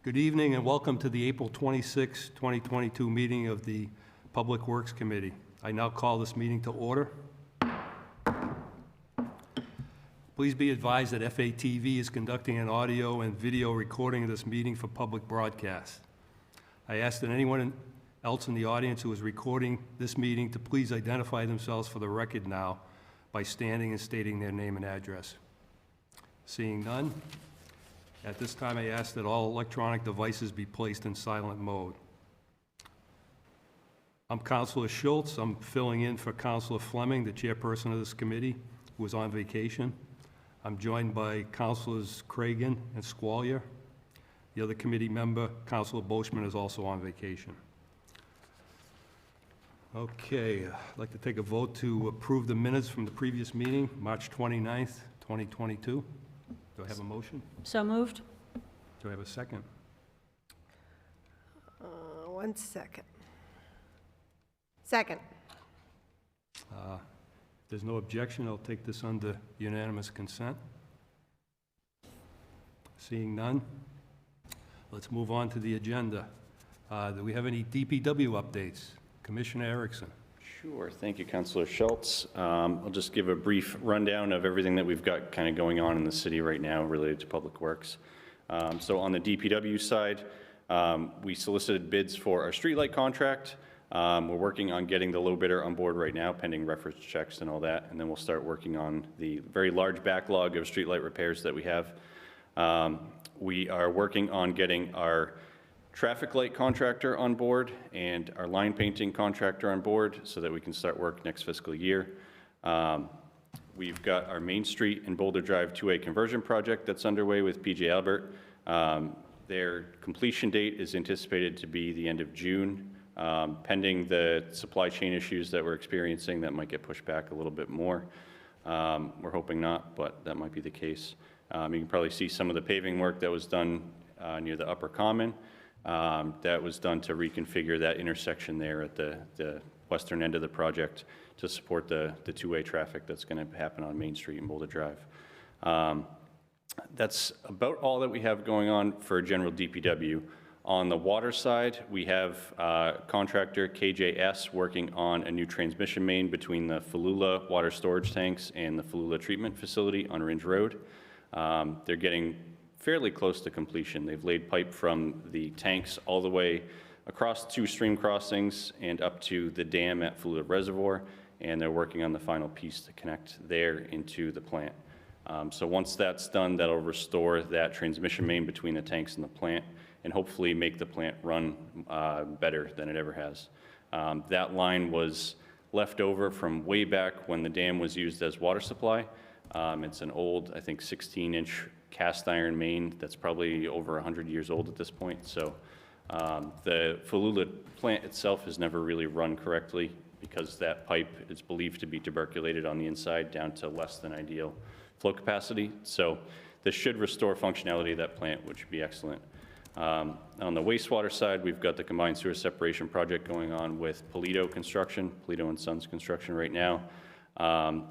Good evening and welcome to the April 26, 2022 meeting of the Public Works Committee. I now call this meeting to order. Please be advised that FATV is conducting an audio and video recording of this meeting for public broadcast. I ask that anyone else in the audience who is recording this meeting to please identify themselves for the record now by standing and stating their name and address. Seeing none, at this time I ask that all electronic devices be placed in silent mode. I'm Councilor Schultz. I'm filling in for Councilor Fleming, the chairperson of this committee, who is on vacation. I'm joined by Councilors Cragen and Squallier. The other committee member, Councilor Boschman, is also on vacation. Okay, I'd like to take a vote to approve the minutes from the previous meeting, March 29th, 2022. Do I have a motion? So moved. Do I have a second? 1 second. Second. If there's no objection, I'll take this under unanimous consent. Seeing none, let's move on to the agenda. Do we have any DPW updates? Commissioner Erickson. Sure. Thank you, Councilor Schultz. I'll just give a brief rundown of everything that we've got kind of going on in the city right now related to Public Works. So on the DPW side, we solicited bids for our streetlight contract. We're working on getting the low bidder on board right now, pending reference checks and all that, and then we'll start working on the very large backlog of streetlight repairs that we have. We are working on getting our traffic light contractor on board and our line painting contractor on board so that we can start work next fiscal year. We've got our Main Street and Boulder Drive two-way conversion project that's underway with PJ Albert. Their completion date is anticipated to be the end of June, pending the supply chain issues that we're experiencing that might get pushed back a little bit more. We're hoping not, but that might be the case. You can probably see some of the paving work that was done near the Upper Common. That was done to reconfigure that intersection there at the western end of the project to support the two-way traffic that's going to happen on Main Street and Boulder Drive. That's about all that we have going on for general DPW. On the water side, we have contractor KJS working on a new transmission main between the Falula water storage tanks and the Falula treatment facility on Ridge Road. They're getting fairly close to completion. They've laid pipe from the tanks all the way across 2 stream crossings and up to the dam at Falula Reservoir, and they're working on the final piece to connect there into the plant. So once that's done, that'll restore that transmission main between the tanks and the plant and hopefully make the plant run better than it ever has. That line was left over from way back when the dam was used as water supply. It's an old, I think, 16-inch cast iron main that's probably over 100 years old at this point. So the Falula plant itself has never really run correctly because that pipe is believed to be tuberculated on the inside down to less than ideal flow capacity. So this should restore functionality of that plant, which would be excellent. On the wastewater side, we've got the combined sewer separation project going on with Polito Construction, Polito and Sons Construction right now.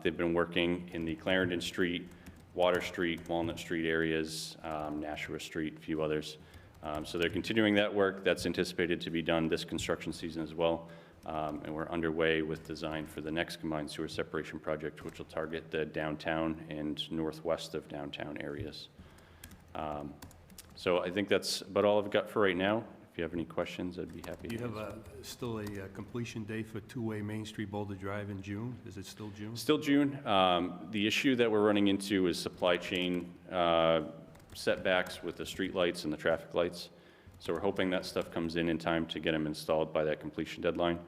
They've been working in the Clarendon Street, Water Street, Walnut Street areas, Nashua Street, a few others. So they're continuing that work. That's anticipated to be done this construction season as well. And we're underway with design for the next combined sewer separation project, which will target the downtown and northwest of downtown areas. So I think that's about all I've got for right now. If you have any questions, I'd be happy to answer. You have still a completion date for two-way Main Street Boulder Drive in June? Is it still June? Still June. The issue that we're running into is supply chain setbacks with the street lights and the traffic lights. So we're hoping that stuff comes in time to get them installed by that completion deadline.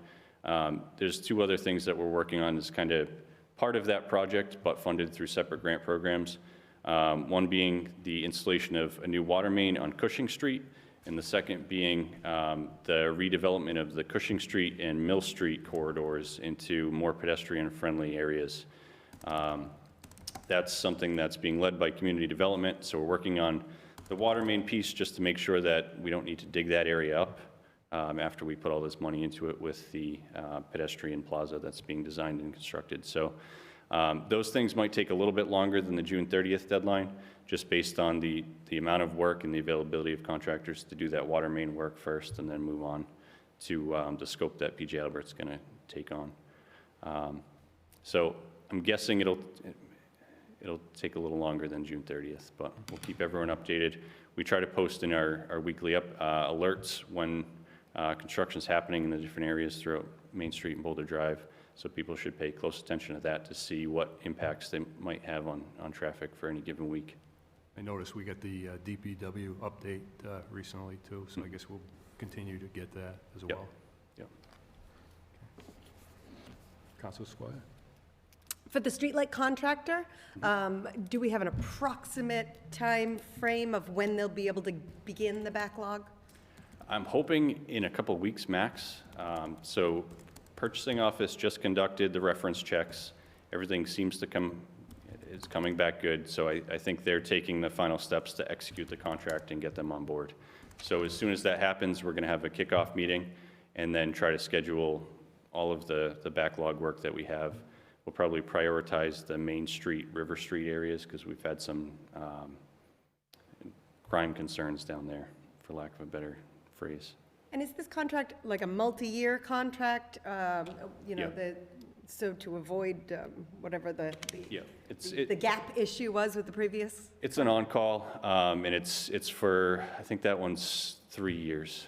There's 2 other things that we're working on as kind of part of that project, but funded through separate grant programs. One being the installation of a new water main on Cushing Street, and the second being the redevelopment of the Cushing Street and Mill Street corridors into more pedestrian-friendly areas. That's something that's being led by community development, so we're working on the water main piece just to make sure that we don't need to dig that area up after we put all this money into it with the pedestrian plaza that's being designed and constructed. So Those things might take a little bit longer than the June 30th deadline, just based on the amount of work and the availability of contractors to do that water main work first and then move on to the scope that PJ Albert's going to take on. So I'm guessing it'll take a little longer than June 30th, but we'll keep everyone updated. We try to post in our weekly alerts when construction's happening in the different areas throughout Main Street and Boulder Drive, so people should pay close attention to that to see what impacts they might have on traffic for any given week. I noticed we got the DPW update recently too, so I guess we'll continue to get that as well. Yep. Councilor Squire? For the streetlight contractor, do we have an approximate time frame of when they'll be able to begin the backlog? I'm hoping in a couple weeks max. So purchasing office just conducted the reference checks. Everything seems to is coming back good. So I think they're taking the final steps to execute the contract and get them on board. So as soon as that happens, we're going to have a kickoff meeting and then try to schedule all of the backlog work that we have. We'll probably prioritize the Main Street, River Street areas because we've had some crime concerns down there, for lack of a better phrase. And is this contract like a multi-year contract? You know, Yeah. so to avoid whatever the gap issue was with the previous? It's an on-call, and it's for, I think that one's 3 years.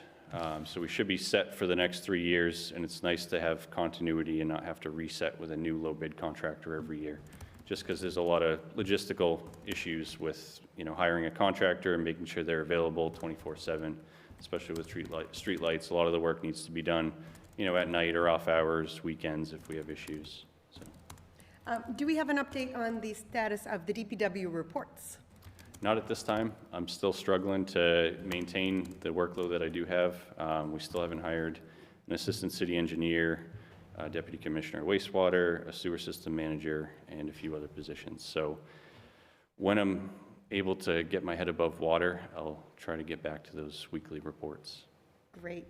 So we should be set for the next 3 years, and it's nice to have continuity and not have to reset with a new low-bid contractor every year, just because there's a lot of logistical issues with, hiring a contractor and making sure they're available 24/7, especially with street lights. A lot of the work needs to be done, at night or off hours, weekends if we have issues. So. Do we have an update on the status of the DPW reports? Not at this time. I'm still struggling to maintain the workload that I do have. We still haven't hired an assistant city engineer, a deputy commissioner of wastewater, a sewer system manager, and a few other positions. So when I'm able to get my head above water, I'll try to get back to those weekly reports. Great.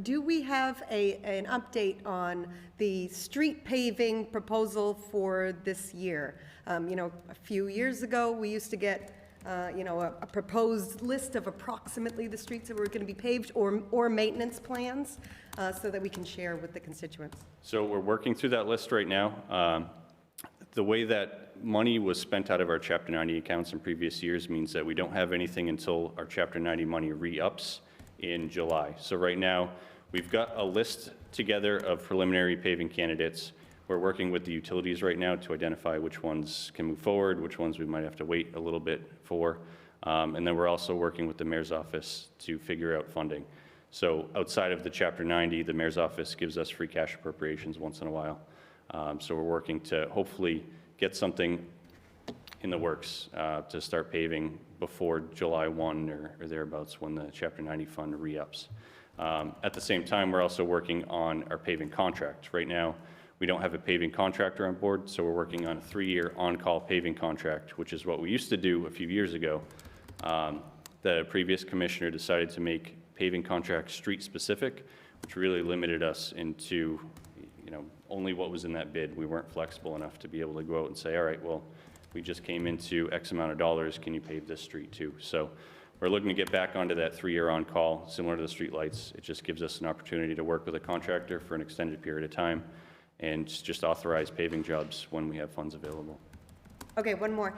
Do we have an update on the street paving proposal for this year? A few years ago, we used to get a proposed list of approximately the streets that were going to be paved or maintenance plans so that we can share with the constituents. So we're working through that list right now. The way that money was spent out of our Chapter 90 accounts in previous years means that we don't have anything until our Chapter 90 money re-ups in July. So right now, we've got a list together of preliminary paving candidates. We're working with the utilities right now to identify which ones can move forward, which ones we might have to wait a little bit for. And then we're also working with the mayor's office to figure out funding. So outside of the Chapter 90, the mayor's office gives us free cash appropriations once in a while. So we're working to hopefully get something in the works to start paving before July 1 or thereabouts when the Chapter 90 fund re-ups. At the same time, we're also working on our paving contract. Right now, we don't have a paving contractor on board, so we're working on a 3-year on-call paving contract, which is what we used to do a few years ago. The previous commissioner decided to make paving contracts street-specific, which really limited us into, only what was in that bid. We weren't flexible enough to be able to go out and say, all right, well, we just came into X amount of dollars, can you pave this street too? So we're looking to get back onto that 3-year on-call, similar to the street lights. It just gives us an opportunity to work with a contractor for an extended period of time and just authorize paving jobs when we have funds available. Okay, one more.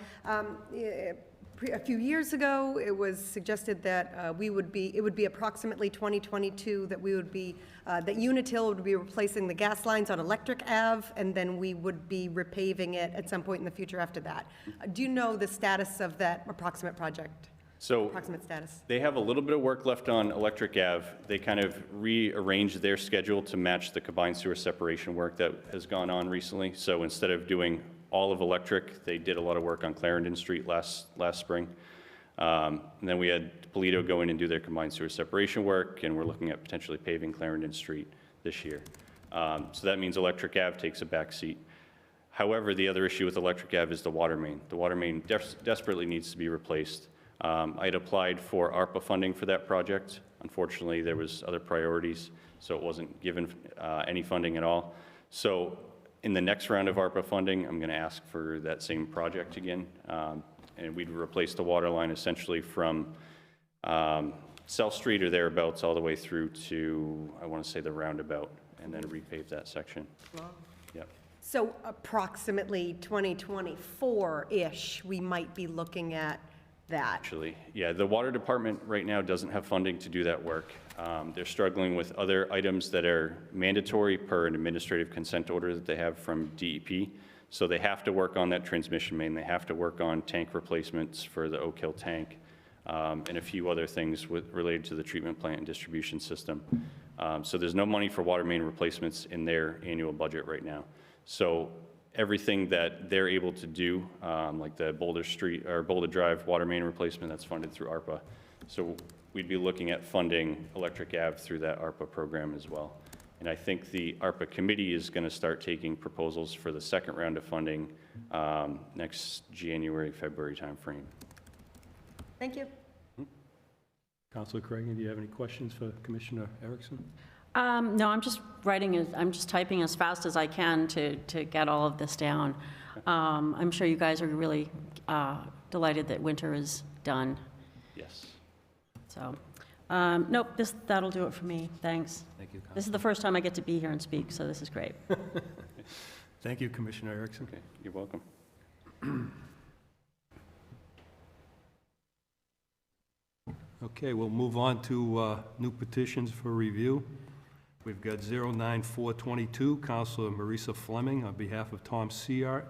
A few years ago, it was suggested that it would be approximately 2022 that that Unitil would be replacing the gas lines on Electric Ave, and then we would be repaving it at some point in the future after that. Do you know the status of that approximate project? So Approximate status? they have a little bit of work left on Electric Ave. They kind of rearranged their schedule to match the combined sewer separation work that has gone on recently. So instead of doing all of Electric, they did a lot of work on Clarendon Street last spring. And then we had Polito go in and do their combined sewer separation work, and we're looking at potentially paving Clarendon Street this year. So that means Electric Ave takes a back seat. However, the other issue with Electric Ave is the water main. The water main desperately needs to be replaced. I had applied for ARPA funding for that project. Unfortunately, there was other priorities, so it wasn't given any funding at all. So In the next round of ARPA funding, I'm going to ask for that same project again, and we'd replace the water line essentially from South Street or thereabouts all the way through to, I want to say, the roundabout, and then repave that section. Yep. So approximately 2024-ish, we might be looking at that. Actually, yeah, the water department right now doesn't have funding to do that work. They're struggling with other items that are mandatory per an administrative consent order that they have from DEP. So they have to work on that transmission main. They have to work on tank replacements for the Oak Hill tank, and a few other things related to the treatment plant and distribution system. So there's no money for water main replacements in their annual budget right now. So everything that they're able to do, like the Boulder Street or Boulder Drive water main replacement, that's funded through ARPA. So we'd be looking at funding Electric Ave through that ARPA program as well. And I think the ARPA committee is going to start taking proposals for the second round of funding next January, February timeframe. Thank you. Councilor Craig, do you have any questions for Commissioner Erickson? No, I'm just I'm just typing as fast as I can to get all of this down. I'm sure you guys are really delighted that winter is done. Yes. So, nope, that'll do it for me. Thanks. Thank you, This is the first time I get to be here and speak, so this is great. Thank you, Commissioner Erickson. Okay, you're welcome. Okay, we'll move on to new petitions for review. We've got 09422, Councilor Marisa Fleming, on behalf of Tom Seart,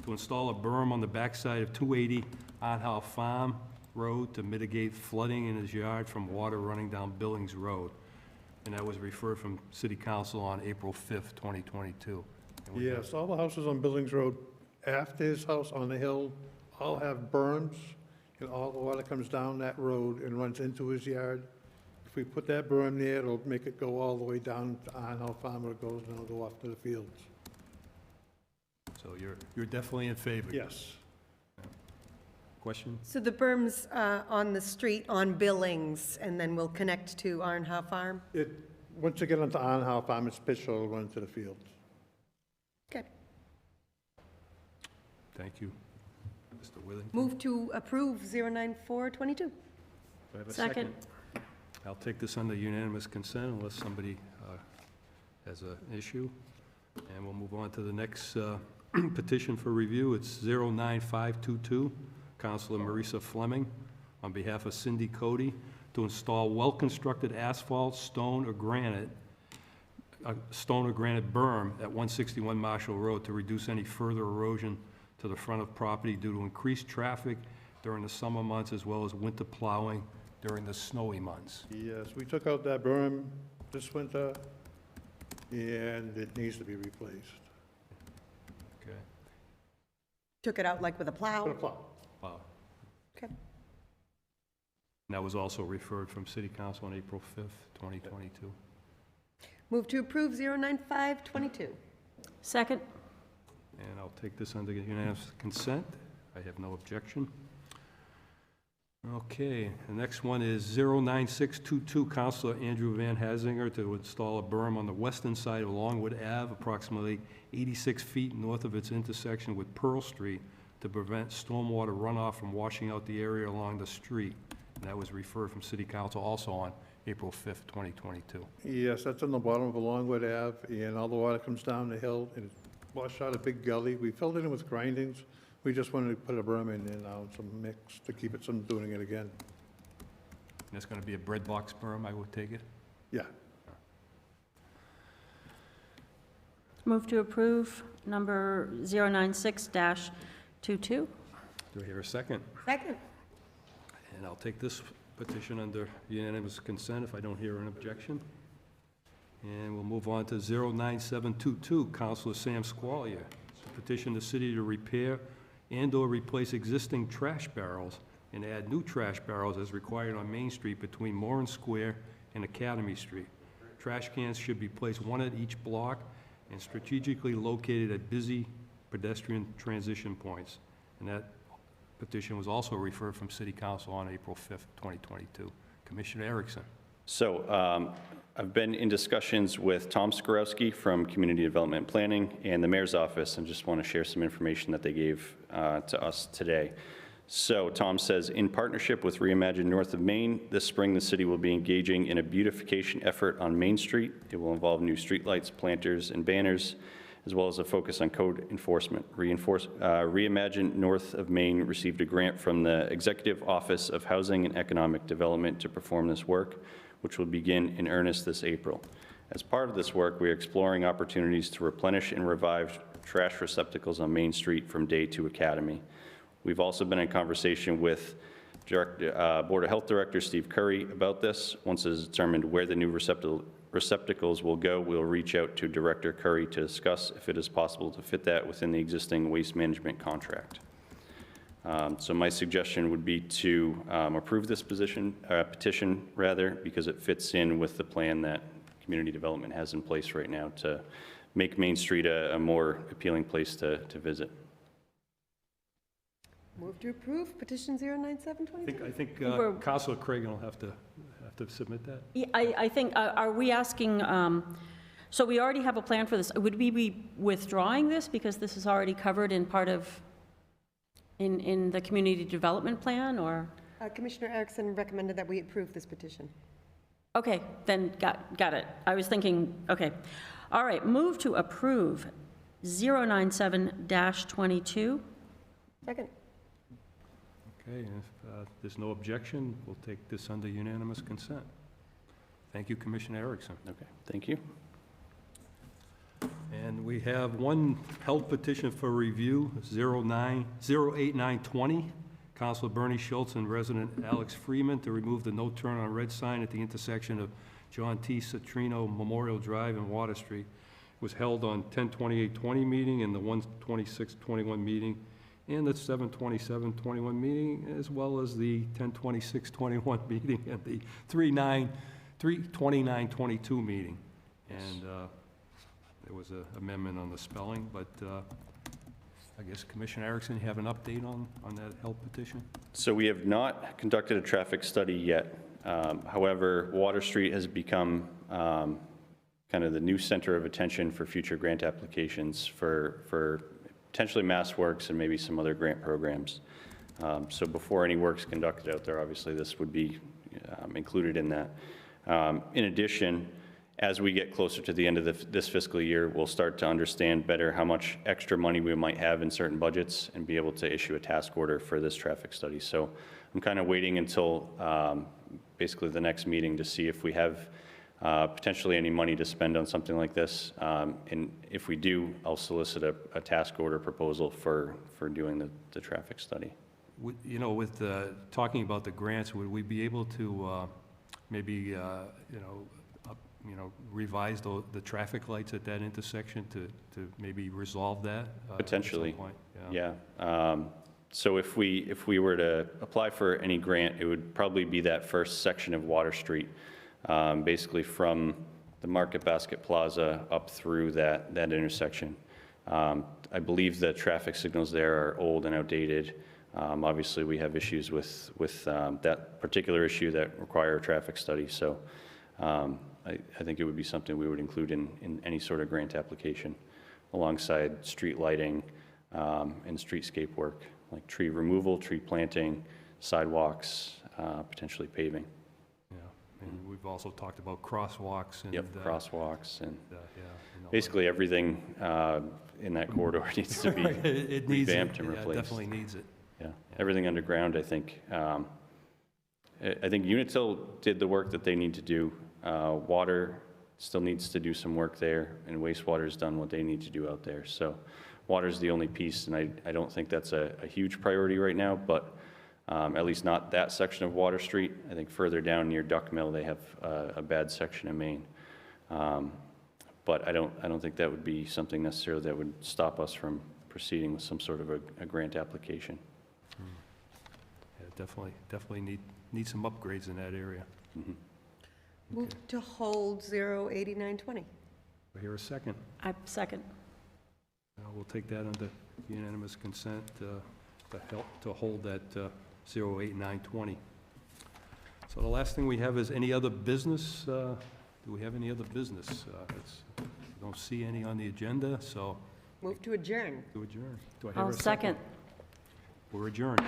to install a berm on the backside of 280 Arnhow Farm Road to mitigate flooding in his yard from water running down Billings Road. And that was referred from City Council on April 5th, 2022. And we have- Yes, all the houses on Billings Road after his house on the hill all have berms, and all the water comes down that road and runs into his yard. If we put that berm there, it'll make it go all the way down to Arnhow Farm where it goes, and it'll go off to the fields. So you're definitely in favor? Yes. Question? So the berm's on the street on Billings, and then we'll connect to Arnhow Farm? Once you get onto Arnhow Farm, it's pitched, so it'll run to the fields. Okay. Thank you. Mr. Withington? Move to approve 09422. Do I have a Second. I'll take this under unanimous consent unless somebody has an issue. And we'll move on to the next petition for review. It's 09522, Councilor Marisa Fleming, on behalf of Cindy Cody, to install well-constructed asphalt, stone or granite berm at 161 Marshall Road to reduce any further erosion to the front of property due to increased traffic during the summer months as well as winter plowing during the snowy months. Yes, we took out that berm this winter, and it needs to be replaced. Okay. Took it out like with a Put a plow? plow. Wow. Okay. And that was also referred from City Council on April 5th, 2022. Move to approve 09522. Second. And I'll take this under unanimous consent. I have no objection. Okay, the next one is 09622, Councilor Andrew Van Hazinger, to install a berm on the western side of Longwood Ave, approximately 86 feet north of its intersection with Pearl Street, to prevent stormwater runoff from washing out the area along the street. And that was referred from City Council also on April 5th, 2022. Yes, that's on the bottom of Longwood Ave, and all the water comes down the hill, and it washed out a big gully. We filled it in with grindings. We just wanted to put a berm in there now, some mix, to keep it from doing it again. And that's going to be a bread box berm, I would take it? Yeah. Move to approve number 096-22. Do I hear a second? Second. And I'll take this petition under unanimous consent if I don't hear an objection. And we'll move on to 09722, Councilor Sam Squallier. Petition the city to repair and/or replace existing trash barrels and add new trash barrels as required on Main Street between Moran Square and Academy Street. Trash cans should be placed one at each block and strategically located at busy pedestrian transition points. And that petition was also referred from City Council on April 5th, 2022. Commissioner Erickson. So I've been in discussions with Tom Skorowski from Community Development Planning and the Mayor's Office, and just want to share some information that they gave to us today. So Tom says, in partnership with Reimagine North of Main, this spring the city will be engaging in a beautification effort on Main Street. It will involve new streetlights, planters, and banners, as well as a focus on code enforcement. Reimagine North of Main received a grant from the Executive Office of Housing and Economic Development to perform this work, which will begin in earnest this April. As part of this work, we are exploring opportunities to replenish and revive trash receptacles on Main Street from Day to Academy. We've also been in conversation with Board of Health Director Steve Curry about this. Once it is determined where the new receptacles will go, we'll reach out to Director Curry to discuss if it is possible to fit that within the existing waste management contract. So my suggestion would be to approve this petition, because it fits in with the plan that community development has in place right now to make Main Street a more appealing place to visit. Move to approve petition 09722. I think We're- Councilor Craig will have to submit that. Yeah, I think, are we asking, so we already have a plan for this. Would we be withdrawing this because this is already covered in part of, in the community development plan, or? Commissioner Erickson recommended that we approve this petition. Okay, then got it. I was thinking, okay. All right, move to approve 097-22. Second. Okay, and if there's no objection, we'll take this under unanimous consent. Thank you, Commissioner Erickson. Okay, thank you. And we have one held petition for review, 08920, Councilor Bernie Schultz and resident Alex Freeman to remove the no turn on red sign at the intersection of John T. Citrino Memorial Drive and Water Street. It was held on 10/28/20 meeting and the 1/26/21 meeting, and the 7/27/21 meeting, as well as the 10/26/21 meeting and the 3/29/22 meeting. And there was an amendment on the spelling, but I guess Commissioner Erickson, you have an update on that held petition? So we have not conducted a traffic study yet. However, Water Street has become kind of the new center of attention for future grant applications for potentially MassWorks and maybe some other grant programs. So before any work's conducted out there, obviously this would be included in that. In addition, as we get closer to the end of this fiscal year, we'll start to understand better how much extra money we might have in certain budgets and be able to issue a task order for this traffic study. So I'm kind of waiting until basically the next meeting to see if we have potentially any money to spend on something like this. And if we do, I'll solicit a task order proposal for doing the traffic study. You know, with talking about the grants, would we be able to maybe, revise the traffic lights at that intersection to maybe resolve that? Potentially. At some point? Yeah. So if we were to apply for any grant, it would probably be that first section of Water Street, basically from the Market Basket Plaza up through that intersection. I believe the traffic signals there are old and outdated. Obviously, we have issues with that particular issue that require a traffic study. So I think it would be something we would include in any sort of grant application, alongside street lighting and streetscape work, like tree removal, tree planting, sidewalks, potentially paving. Yeah, and we've also talked about crosswalks and. Yep, crosswalks and Yeah. basically everything in that corridor needs to be It needs it. revamped and Yeah, it replaced. definitely needs it. Yeah, everything underground, I think. I think Unitil did the work that they need to do. Water still needs to do some work there, and wastewater's done what they need to do out there. So water's the only piece, and I don't think that's a huge priority right now, but at least not that section of Water Street. I think further down near Duck Mill, they have a bad section of Main. But I don't think that would be something necessarily that would stop us from proceeding with some sort of a grant application. Yeah, definitely need some upgrades in that area. Mhm. Move to hold 08920. We hear a second. I second. We'll take that under unanimous consent to hold that 08920. So the last thing we have is any other business? Do we have any other business? I don't see any on the agenda, so Move to adjourn. to adjourn. Do I hear I'll a second. We're adjourned.